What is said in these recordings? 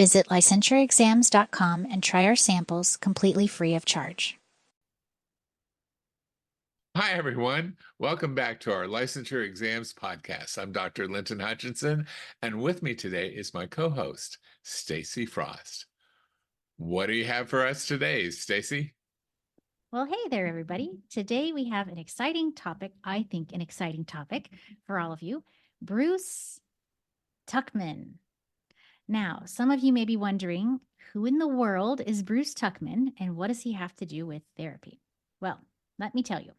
Visit licensureexams.com and try our samples completely free of charge. Hi, everyone. Welcome back to our Licensure Exams podcast. I'm Dr. Linton Hutchinson, and with me today is my co-host, Stacy Frost. What do you have for us today, Stacy? Well, hey there, everybody. Today we have an exciting topic, I think an exciting topic for all of you, Bruce Tuckman. Now, some of you may be wondering, who in the world is Bruce Tuckman and what does he have to do with therapy? Well, let me tell you.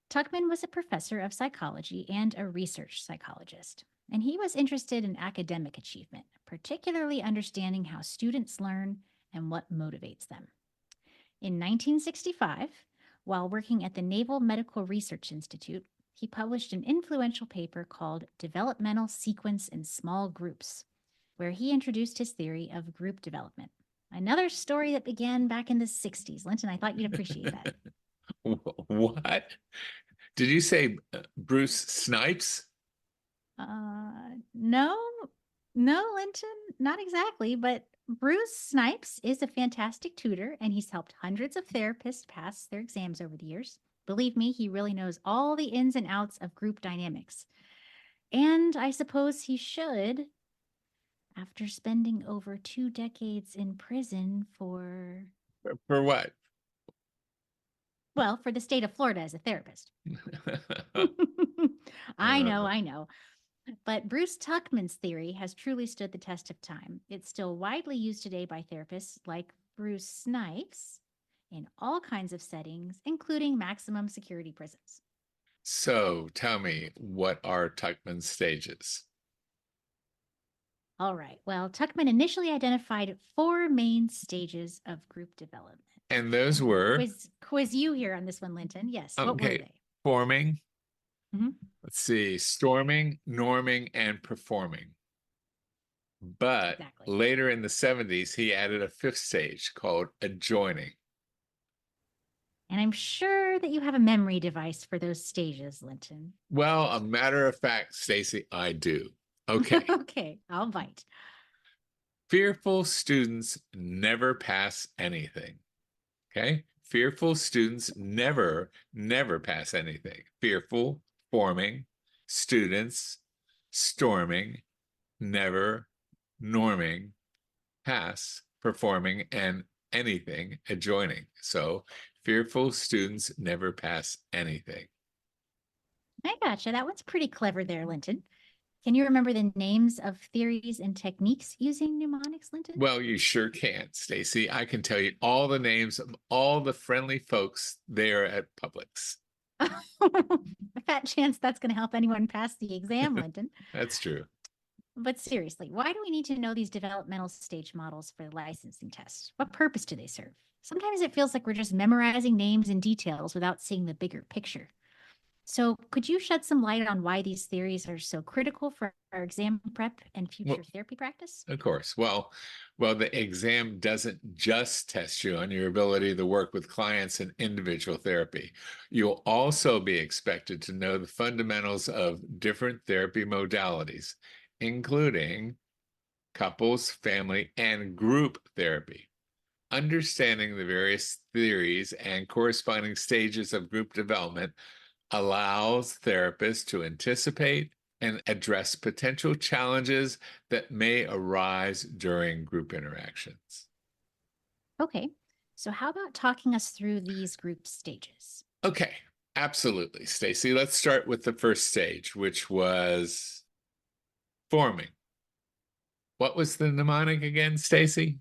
Tuckman was a professor of psychology and a research psychologist, and he was interested in academic achievement, particularly understanding how students learn and what motivates them. In 1965, while working at the Naval Medical Research Institute, he published an influential paper called Developmental Sequence in Small Groups, where he introduced his theory of group development. Another story that began back in the 60s. Linton, I thought you'd appreciate that. What? Did you say Bruce Snipes? No, Linton, not exactly, but Bruce Snipes is a fantastic tutor, and he's helped hundreds of therapists pass their exams over the years. Believe me, he really knows all the ins and outs of group dynamics. And I suppose he should, after spending over 2 decades in prison for... For what? Well, for the state of Florida as a therapist. I know. But Bruce Tuckman's theory has truly stood the test of time. It's still widely used today by therapists like Bruce Snipes in all kinds of settings, including maximum security prisons. So tell me, what are Tuckman's stages? All right. Well, Tuckman initially identified 4 main stages of group development. And those were? Quiz you here on this one, Linton. Yes. What were they? Forming. Mm-hmm. Let's see, storming, norming, and performing. But later in the 70s, he added a 5th stage called adjourning. And I'm sure that you have a memory device for those stages, Linton. Well, a matter of fact, Stacy, I do. Okay. Okay, I'll bite. Fearful students never pass anything. Okay? Fearful students never pass anything. Fearful, forming, students, storming, never, norming, pass, performing, and anything, adjoining. So fearful students never pass anything. I gotcha. That one's pretty clever there, Linton. Can you remember the names of theories and techniques using mnemonics, Linton? Well, you sure can, Stacy. I can tell you all the names of all the friendly folks there at Publix. A fat chance that's going to help anyone pass the exam, Linton. That's true. But seriously, why do we need to know these developmental stage models for the licensing test? What purpose do they serve? Sometimes it feels like we're just memorizing names and details without seeing the bigger picture. So could you shed some light on why these theories are so critical for our exam prep and future therapy practice? Of course. Well, the exam doesn't just test you on your ability to work with clients in individual therapy. You'll also be expected to know the fundamentals of different therapy modalities, including couples, family, and group therapy. Understanding the various theories and corresponding stages of group development allows therapists to anticipate and address potential challenges that may arise during group interactions. Okay, so how about talking us through these group stages? Okay, absolutely, Stacy. Let's start with the first stage, which was forming. What was the mnemonic again, Stacy?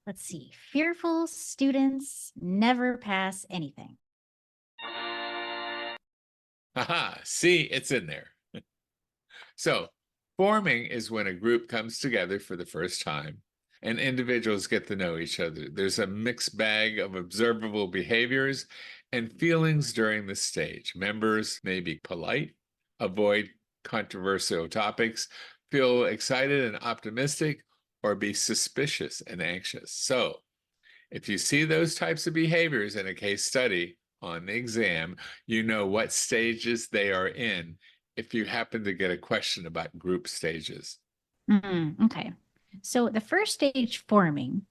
Let's see. Fearful students never pass anything. Haha, see, it's in there. So, forming is when a group comes together for the first time and individuals get to know each other. There's a mixed bag of observable behaviors and feelings during this stage. Members may be polite, avoid controversial topics, feel excited and optimistic, or be suspicious and anxious. So, if you see those types of behaviors in a case study on the exam, you know what stages they are in if you happen to get a question about group stages. Okay. So the first stage, forming,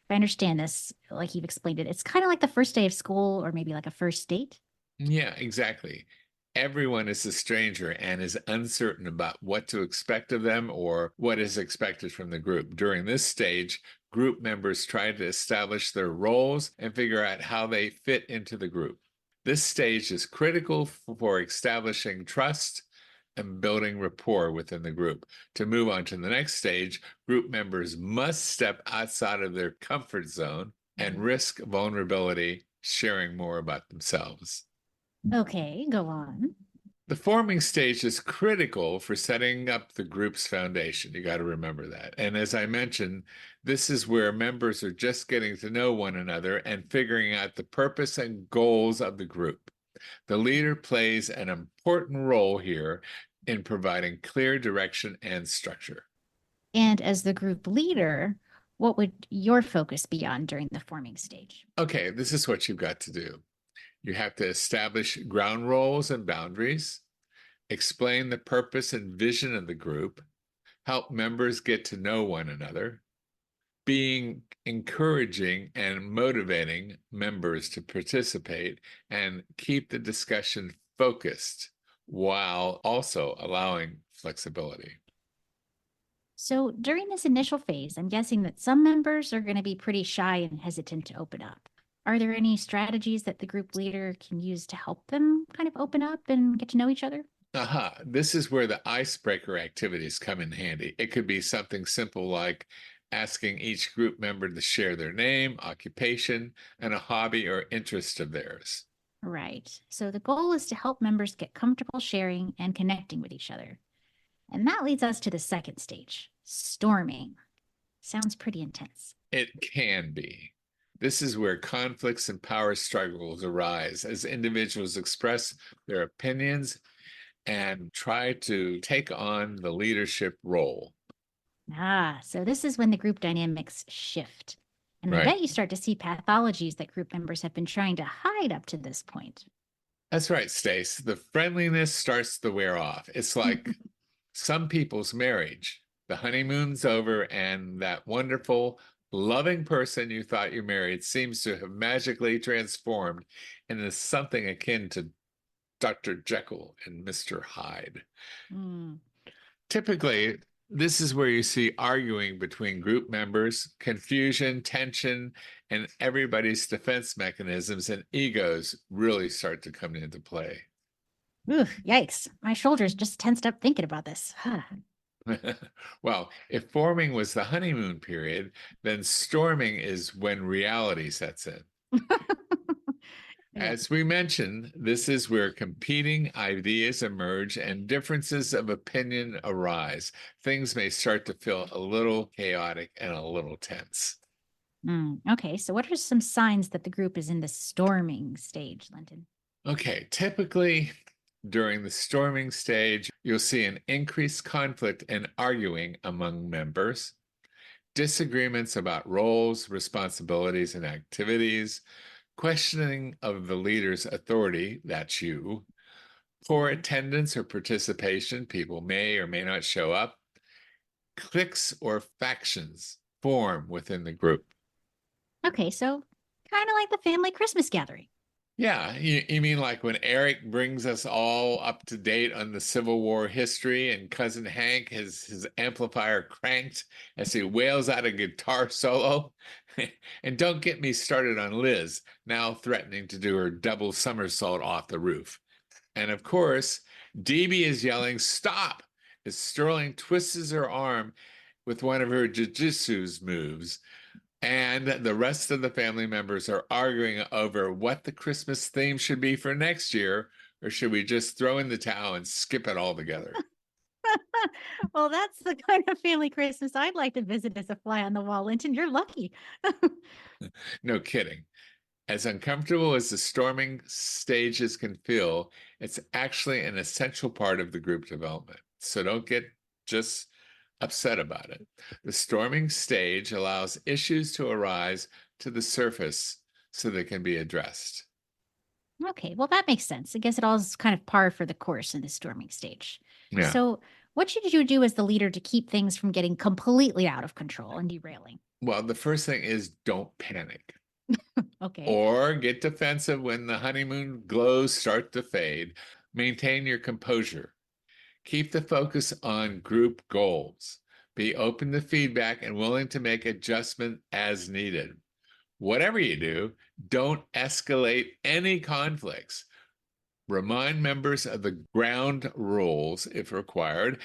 if I understand this, like you've explained it, it's kind of like the first day of school or maybe like a first date. Yeah, exactly. Everyone is a stranger and is uncertain about what to expect of them or what is expected from the group. During this stage, group members try to establish their roles and figure out how they fit into the group. This stage is critical for establishing trust and building rapport within the group. To move on to the next stage, group members must step outside of their comfort zone and risk vulnerability, sharing more about themselves. Okay, go on. The forming stage is critical for setting up the group's foundation. You got to remember that. And as I mentioned, this is where members are just getting to know one another and figuring out the purpose and goals of the group. The leader plays an important role here in providing clear direction and structure. And as the group leader, what would your focus be on during the forming stage? Okay, this is what you've got to do. You have to establish ground rules and boundaries, explain the purpose and vision of the group, help members get to know one another, being encouraging and motivating members to participate, and keep the discussion focused while also allowing flexibility. So during this initial phase, I'm guessing that some members are going to be pretty shy and hesitant to open up. Are there any strategies that the group leader can use to help them kind of open up and get to know each other? Aha, this is where the icebreaker activities come in handy. It could be something simple like asking each group member to share their name, occupation, and a hobby or interest of theirs. Right. So the goal is to help members get comfortable sharing and connecting with each other. And that leads us to the second stage, storming. Sounds pretty intense. It can be. This is where conflicts and power struggles arise as individuals express their opinions and try to take on the leadership role. So this is when the group dynamics shift. And I Right. bet you start to see pathologies that group members have been trying to hide up to this point. That's right, Stace. The friendliness starts to wear off. It's like some people's marriage. The honeymoon's over, and that wonderful, loving person you thought you married seems to have magically transformed into something akin to Dr. Jekyll and Mr. Hyde. Typically, this is where you see arguing between group members, confusion, tension, and everybody's defense mechanisms and egos really start to come into play. Oof, yikes. My shoulders just tensed up thinking about this. Well, if forming was the honeymoon period, then storming is when reality sets in. Yeah. As we mentioned, this is where competing ideas emerge and differences of opinion arise. Things may start to feel a little chaotic and a little tense. Okay, so what are some signs that the group is in the storming stage, Linton? Okay, typically during the storming stage, you'll see an increased conflict and arguing among members, disagreements about roles, responsibilities, and activities, questioning of the leader's authority, that's you, poor attendance or participation, people may or may not show up, cliques or factions form within the group. Okay, so kind of like the family Christmas gathering. Yeah, you mean like when Eric brings us all up to date on the Civil War history and Cousin Hank has his amplifier cranked as he wails out a guitar solo? And don't get me started on Liz, now threatening to do her double somersault off the roof. And of course, DB is yelling, "Stop!" as Sterling twists her arm with one of her jujitsu moves. And the rest of the family members are arguing over what the Christmas theme should be for next year, or should we just throw in the towel and skip it all together? Well, that's the kind of family Christmas I'd like to visit as a fly on the wall, Linton. You're lucky. No kidding. As uncomfortable as the storming stages can feel, it's actually an essential part of the group development. So don't get just upset about it. The storming stage allows issues to arise to the surface so they can be addressed. Okay, well, that makes sense. I guess it all is kind of par for the course in the storming stage. Yeah. So, What should you do as the leader to keep things from getting completely out of control and derailing? Well, the first thing is don't panic Okay. or get defensive when the honeymoon glows start to fade. Maintain your composure. Keep the focus on group goals. Be open to feedback and willing to make adjustment as needed. Whatever you do, don't escalate any conflicts. Remind members of the ground rules if required.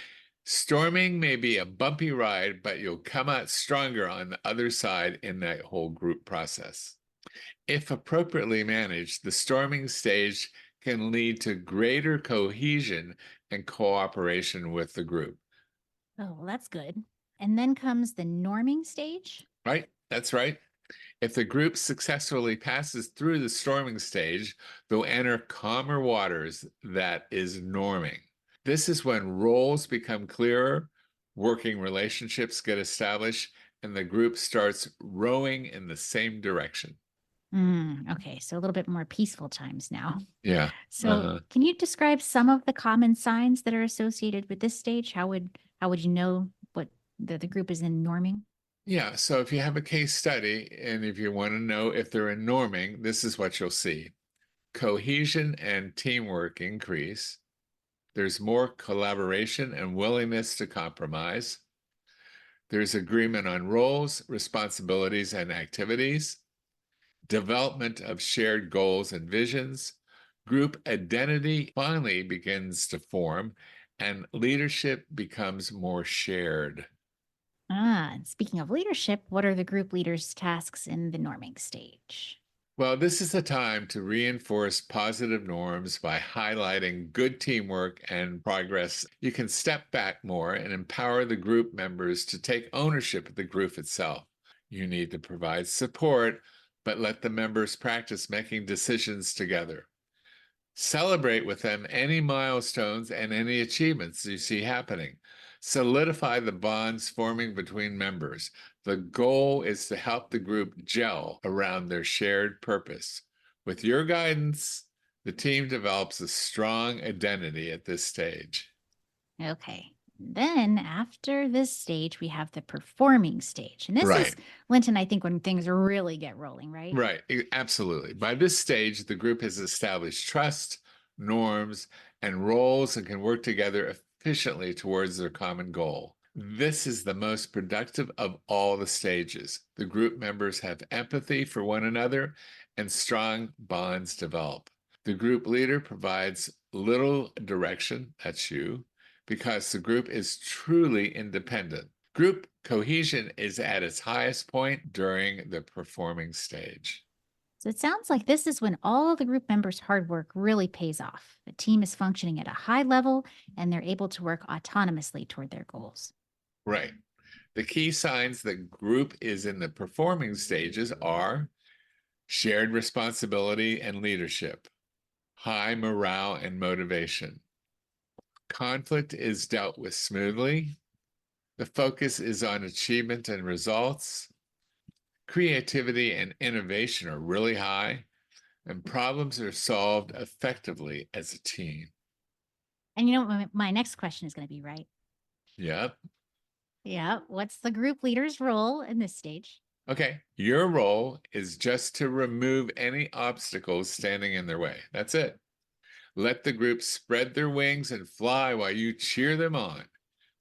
Storming may be a bumpy ride, but you'll come out stronger on the other side in that whole group process. If appropriately managed, the storming stage can lead to greater cohesion and cooperation with the group. Oh, well, that's good. And then comes the norming stage. Right? That's right. If the group successfully passes through the storming stage, they'll enter calmer waters, that is norming. This is when roles become clearer, working relationships get established, and the group starts rowing in the same direction. Okay, so a little bit more peaceful times now. Yeah. So can you describe some of the common signs that are associated with this stage? How would you know what the group is in norming? Yeah. So if you have a case study and if you want to know if they're in norming, this is what you'll see. Cohesion and teamwork increase. There's more collaboration and willingness to compromise. There's agreement on roles, responsibilities, and activities. Development of shared goals and visions. Group identity finally begins to form, and leadership becomes more shared. And speaking of leadership, what are the group leaders' tasks in the norming stage? Well, this is the time to reinforce positive norms by highlighting good teamwork and progress. You can step back more and empower the group members to take ownership of the group itself. You need to provide support, but let the members practice making decisions together. Celebrate with them any milestones and any achievements you see happening. Solidify the bonds forming between members. The goal is to help the group gel around their shared purpose. With your guidance, the team develops a strong identity at this stage. Okay. Then after this stage, we have the performing stage. And this Right. is, Linton, I think when things really get rolling, right? Right, absolutely. By this stage, the group has established trust, norms, and roles and can work together efficiently towards their common goal. This is the most productive of all the stages. The group members have empathy for one another and strong bonds develop. The group leader provides little direction, that's you, because the group is truly independent. Group cohesion is at its highest point during the performing stage. So it sounds like this is when all the group members' hard work really pays off. The team is functioning at a high level and they're able to work autonomously toward their goals. Right. The key signs that group is in the performing stages are shared responsibility and leadership, high morale and motivation. Conflict is dealt with smoothly. The focus is on achievement and results. Creativity and innovation are really high, and problems are solved effectively as a team. And you know what my next question is going to be, right? Yep. Yeah. What's the group leader's role in this stage? Okay. Your role is just to remove any obstacles standing in their way. That's it. Let the group spread their wings and fly while you cheer them on,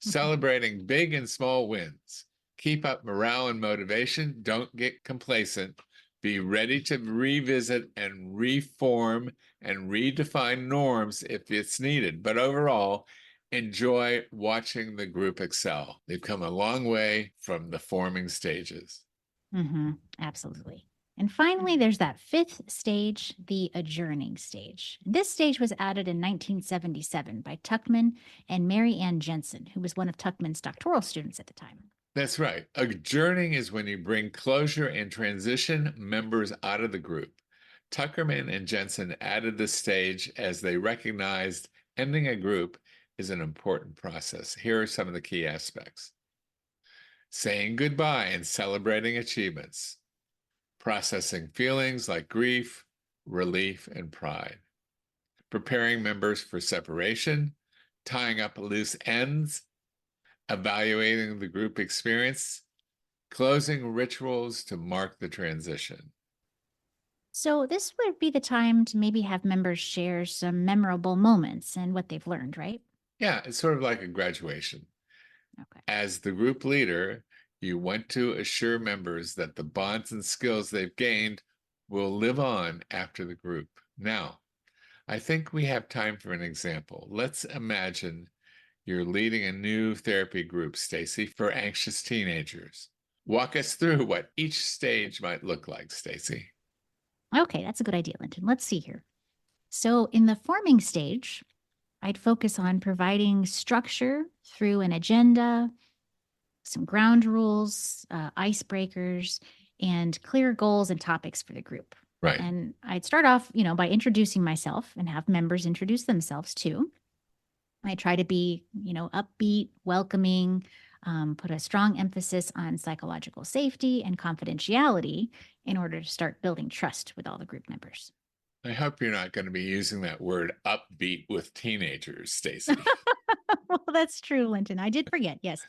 celebrating big and small wins. Keep up morale and motivation. Don't get complacent. Be ready to revisit and reform and redefine norms if it's needed. But overall, enjoy watching the group excel. They've come a long way from the forming stages. Absolutely. And finally, there's that fifth stage, the adjourning stage. This stage was added in 1977 by Tuckman and Mary Ann Jensen, who was one of Tuckman's doctoral students at the time. That's right. Adjourning is when you bring closure and transition members out of the group. Tuckerman and Jensen added this stage as they recognized ending a group is an important process. Here are some of the key aspects. Saying goodbye and celebrating achievements. Processing feelings like grief, relief, and pride. Preparing members for separation. tying up loose ends, evaluating the group experience, closing rituals to mark the transition. So this would be the time to maybe have members share some memorable moments and what they've learned, right? Yeah, it's sort of like a graduation. Okay. As the group leader, you want to assure members that the bonds and skills they've gained will live on after the group. Now, I think we have time for an example. Let's imagine you're leading a new therapy group, Stacy, for anxious teenagers. Walk us through what each stage might look like, Stacy. Okay, that's a good idea, Linton. Let's see here. So in the forming stage, I'd focus on providing structure through an agenda, some ground rules, icebreakers, and clear goals and topics for the group. Right. And I'd start off, by introducing myself and have members introduce themselves too. I try to be, upbeat, welcoming, put a strong emphasis on psychological safety and confidentiality in order to start building trust with all the group members. I hope you're not going to be using that word upbeat with teenagers, Stacy. Well, that's true, Linton. I did forget. Yes.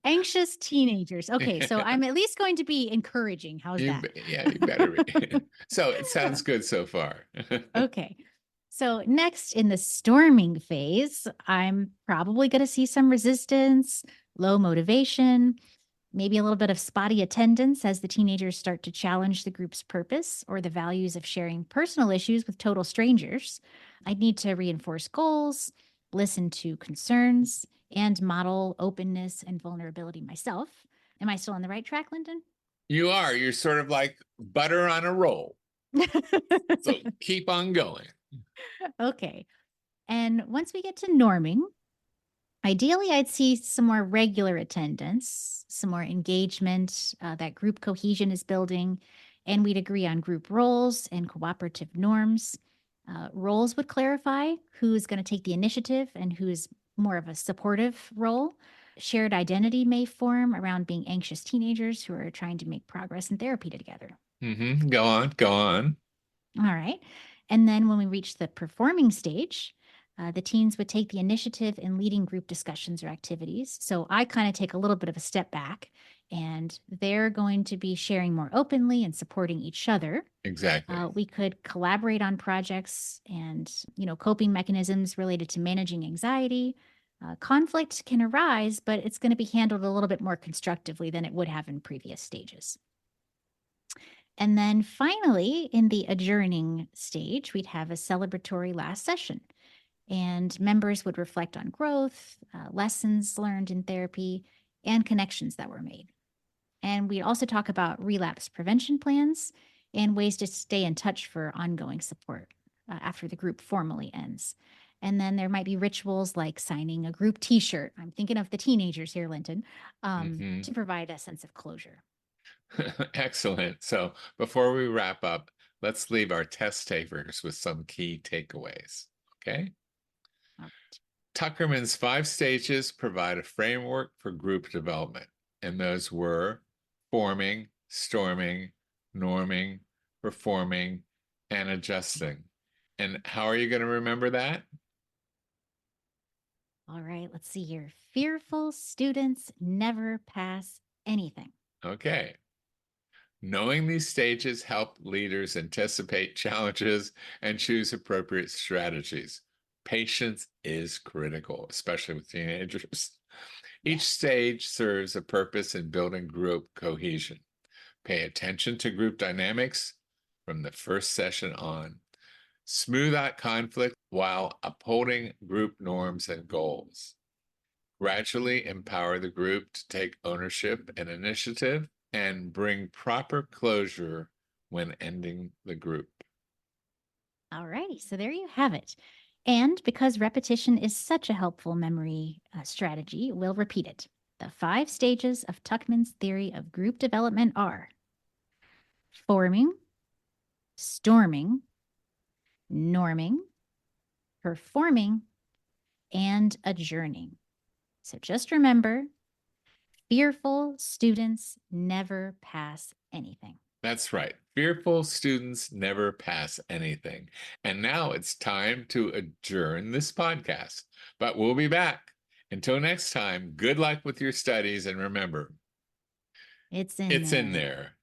Anxious teenagers. Okay. So I'm at least going to be encouraging. How's that? Yeah, you better be. So it sounds good so far. Okay. So next in the storming phase, I'm probably going to see some resistance, low motivation, maybe a little bit of spotty attendance as the teenagers start to challenge the group's purpose or the values of sharing personal issues with total strangers. I'd need to reinforce goals, listen to concerns, and model openness and vulnerability myself. Am I still on the right track, Linton? You are. You're sort of like butter on a roll. So keep on going. Okay. And once we get to norming, ideally, I'd see some more regular attendance, some more engagement, that group cohesion is building, and we'd agree on group roles and cooperative norms. Roles would clarify who's going to take the initiative and who's more of a supportive role. Shared identity may form around being anxious teenagers who are trying to make progress in therapy together. Go on, go on. All right. And then when we reach the performing stage, the teens would take the initiative in leading group discussions or activities. So I kind of take a little bit of a step back, and they're going to be sharing more openly and supporting each other. Exactly. We could collaborate on projects and, coping mechanisms related to managing anxiety. Conflict can arise, but it's going to be handled a little bit more constructively than it would have in previous stages. And then finally, in the adjourning stage, we'd have a celebratory last session. And members would reflect on growth, lessons learned in therapy, and connections that were made. And we'd also talk about relapse prevention plans and ways to stay in touch for ongoing support after the group formally ends. And then there might be rituals like signing a group T-shirt. I'm thinking of the teenagers here, Linton, to provide a sense of closure. Excellent. So before we wrap up, let's leave our test takers with some key takeaways. Okay. All right. Tuckerman's 5 stages provide a framework for group development, and those were forming, storming, norming, performing, and adjusting. And how are you going to remember that? All right, let's see here. Fearful students never pass anything. Okay. Knowing these stages help leaders anticipate challenges and choose appropriate strategies. Patience is critical, especially with teenagers. Each stage serves a purpose in building group cohesion. Pay attention to group dynamics from the first session on. Smooth out conflict while upholding group norms and goals. Gradually empower the group to take ownership and initiative and bring proper closure when ending the group. All righty, so there you have it. And because repetition is such a helpful memory strategy, we'll repeat it. The 5 stages of Tuckman's theory of group development are forming, storming, norming, performing, and adjourning. So just remember, fearful students never pass anything. That's right. Fearful students never pass anything. And now it's time to adjourn this podcast. But we'll be back. Until next time, good luck with your studies. And remember, It's in it's there. in there.